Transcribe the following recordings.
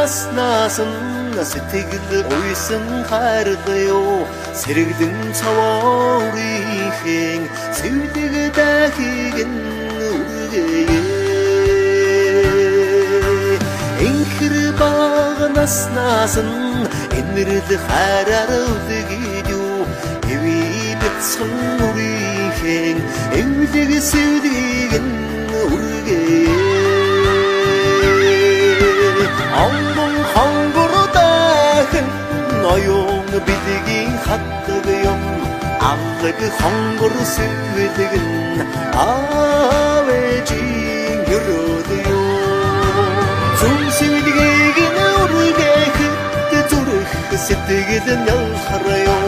наснасан сэтгэл уйсан хайрлаа сэрэгдэн цаваарийн сэвдэг дахиг нүргээ энхэр баг наснасан энэрл хараар үлгийдүү эви бэцхэн нүрийн эвлэг сэвдэг нүргээ ангон хангородахэн ноён бидгийн хатдаг юм амлаг хонгор сэвэлгэн авэжин гөрөөдөө зүн сэвэлгийг нүргээх зүрх сэтгэлэн ялхараа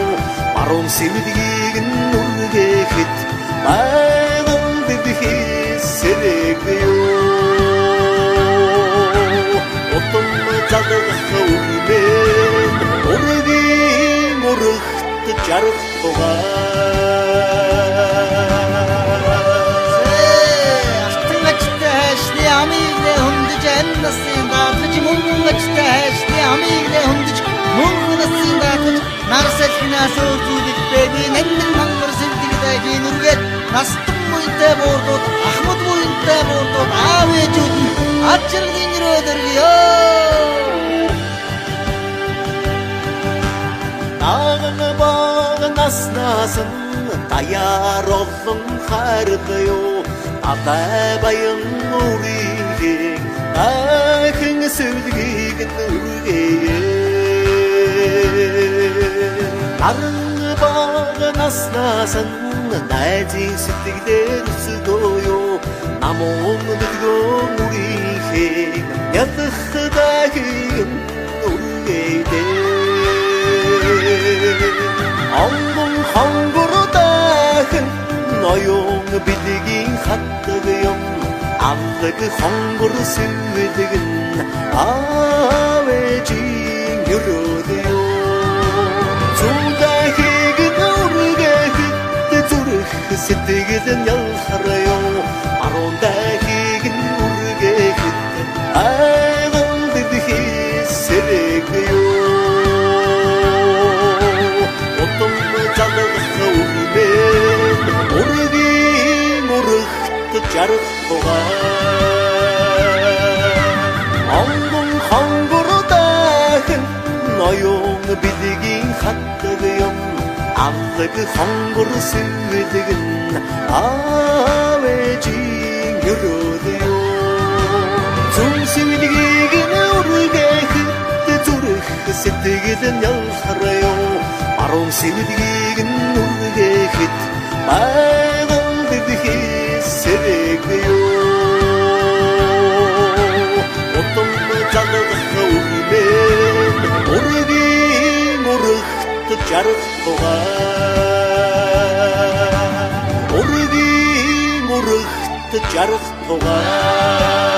баруун сэвэлгийг нүргээхэд байгаль дэвхий сэрэгөө Отом залгах үлмэн Ургийн урагт жарах тугай Артангачтай хайшны амиглэ хүндэж аннасын даатаж мөнгөчтэй хайшны амиглэ хүндэж мөнгөнасын даатаж нарсалхинаас өөртүүлэх бэби нэмэн мангар сэлдэгдэй гинүргээд настан муйтай боордод ахмад муйтай боордод аавэжүүд нь ачиргийн рөөдөргөө Аган баг наснасан даяар олон хайрлаа атай баян үрийг ахин сэвлгийг нүргээ Аган баг наснасан найзын сэтгэлээр өсгөөё намун дэгөө үрийг ядах дахин нүргээ ангон хонгородахэн ноён бидгийн хатдаг юм амлаг хонгор сэвэлгэн авэжин гөрөөдөө зүндэхийг нүргээх зүрх сэтгэлэн ялхараа баруун дахийг нүргээх айган дэвхий сэрэгөө Ургийн урагт жарах тугай ангон хонгородахэн ноён бидгийн хатдаг юм амлаг хонгор сэвэлгэн авэжин гөрөөдөө зүн сэвэлгийг нүргээх зүрх сэтгэлэн ялхараа баруун сэвэлгийг нүргээхэд байгаль дэвхий сэрэгөө Отом залгах үлмэн ургийн урагт жарах тугай ургийн урагт жарах тугай